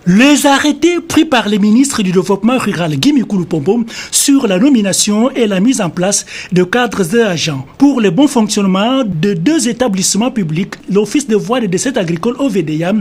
Les arrêtés pris par les ministres du Développement rural Guy Mikulu Pombo sur la nomination et la mise en place de cadres et agents pour le bon fonctionnement de deux établissements publics, l'Office de voies et de recettes agricoles OVDA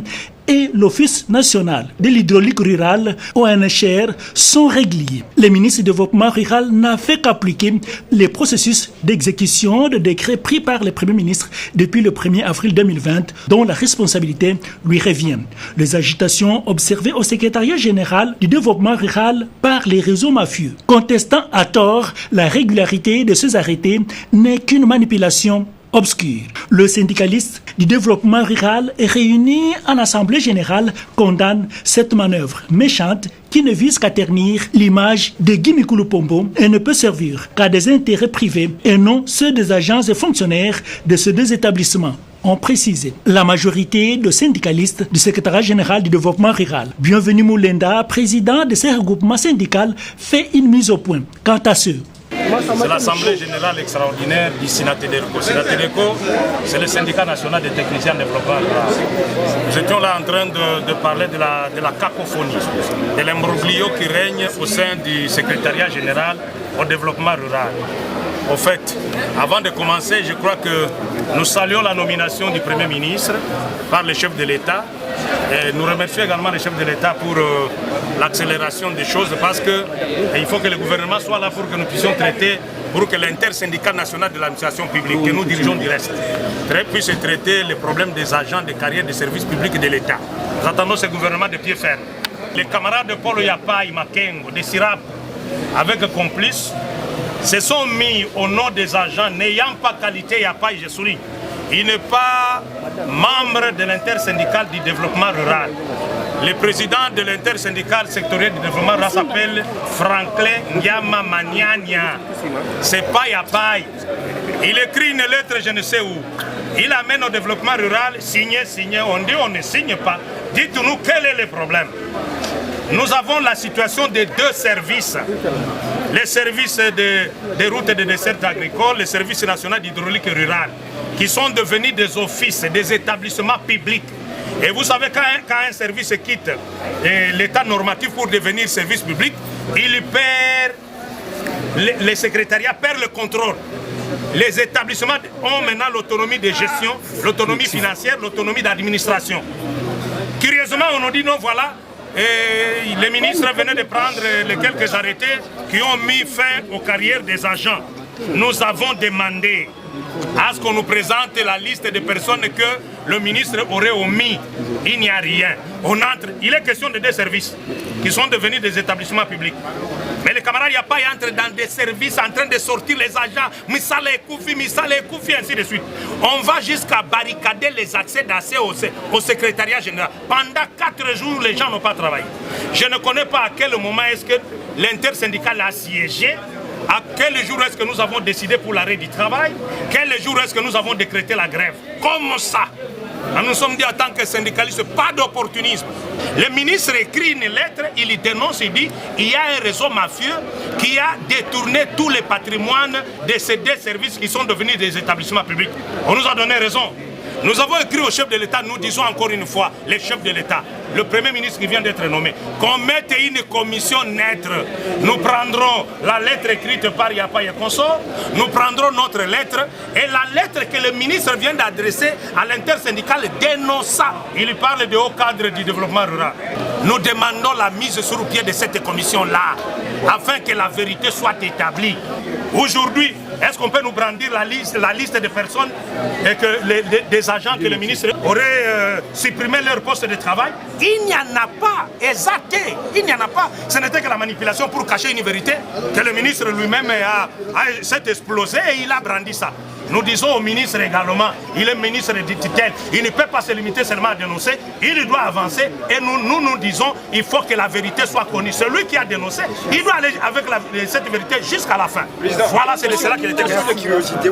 et l'Office national de l'hydraulique rurale ONHR sont réguliers. Le ministre du Développement rural n'a fait qu'appliquer les processus d'exécution de décrets pris par le Premier ministre depuis le 1er avril 2020, dont la responsabilité lui revient. Les agitations observées au secrétariat général du développement rural par les réseaux mafieux, contestant à tort la régularité de ces arrêtés, n'est qu'une manipulation obscure. Le syndicaliste du développement rural réuni en assemblée générale condamne cette manœuvre méchante qui ne vise qu'à ternir l'image de Guy Mikulu Pombo et ne peut servir qu'à des intérêts privés et non ceux des agents et fonctionnaires de ces deux établissements, ont précisé la majorité de syndicalistes du secrétariat général du développement rural. Bienvenue Moulenda, président de ce regroupement syndical, fait une mise au point quant à ceux. C'est l'Assemblée générale extraordinaire du SINATEDERCO. SINATEDERCO, c'est le syndicat national des techniciens de développement rural. Nous étions là en train de parler de la cacophonie, de l'imbroglio qui règne au sein du secrétariat général au développement rural. Au fait, avant de commencer, je crois que nous saluons la nomination du Premier ministre par le chef de l'État. Et nous remercions également le chef de l'État pour l'accélération des choses parce qu'il faut que le gouvernement soit là pour que nous puissions traiter, pour que l'intersyndicat national de l'administration publique, que nous dirigeons du reste, puisse traiter les problèmes des agents de carrière des services publics de l'État. Nous attendons ce gouvernement de pied ferme. Les camarades de Paul Yapai, Makengo, de Sirap, avec complices, se sont mis au nom des agents n'ayant pas qualité Yapai, je souris. Il n'est pas membre de l'intersyndical du développement rural. Le président de l'intersyndical sectoriel du développement rural s'appelle Franklin Nyama Maniania. C'est pas Yapai. Il écrit une lettre je ne sais où. Il amène au développement rural, signé. On dit on ne signe pas. Dites-nous quel est le problème. Nous avons la situation des deux services. Les services des routes et des dessertes agricoles, le service national d'hydraulique rurale, qui sont devenus des offices, des établissements publics. Et vous savez, quand un service quitte l'état normatif pour devenir service public, il perd, les secrétariats perdent le contrôle. Les établissements ont maintenant l'autonomie de gestion, l'autonomie financière, l'autonomie d'administration. Curieusement, on nous dit non, voilà, et les ministres venaient de prendre les quelques arrêtés qui ont mis fin aux carrières des agents. Nous avons demandé à ce qu'on nous présente la liste des personnes que le ministre aurait omis. Il n'y a rien. On entre. Il est question de deux services qui sont devenus des établissements publics. Mais les camarades Yapai entrent dans des services en train de sortir les agents, Missale Koufi, ainsi de suite. On va jusqu'à barricader les accès d'accès au secrétariat général. Pendant 4 jours, les gens n'ont pas travaillé. Je ne connais pas à quel moment est-ce que l'intersyndical a siégé. À quel jour est-ce que nous avons décidé pour l'arrêt du travail? Quel jour est-ce que nous avons décrété la grève? Comme ça. Nous sommes dit en tant que syndicalistes, pas d'opportunisme. Le ministre écrit une lettre, il y dénonce, il dit il y a un réseau mafieux qui a détourné tous les patrimoines de ces deux services qui sont devenus des établissements publics. On nous a donné raison. Nous avons écrit au chef de l'État, nous disons encore une fois, le chef de l'État, le Premier ministre qui vient d'être nommé, qu'on mette une commission neutre. Nous prendrons la lettre écrite par Yapai et consort, nous prendrons notre lettre et la lettre que le ministre vient d'adresser à l'intersyndical dénonça. Il parle de haut cadre du développement rural. Nous demandons la mise sur pied de cette commission-là, afin que la vérité soit établie. Aujourd'hui, est-ce qu'on peut nous brandir la liste des personnes et que des agents que le ministre aurait supprimé leur poste de travail? Il n'y en a pas, exact, il n'y en a pas. Ce n'était que la manipulation pour cacher une vérité que le ministre lui-même s'est explosé et il a brandi ça. Nous disons au ministre également, il est ministre de tutelle, il ne peut pas se limiter seulement à dénoncer, il doit avancer et nous disons il faut que la vérité soit connue. Celui qui a dénoncé, il doit aller avec cette vérité jusqu'à la fin. Voilà, c'est de cela qu'il était question.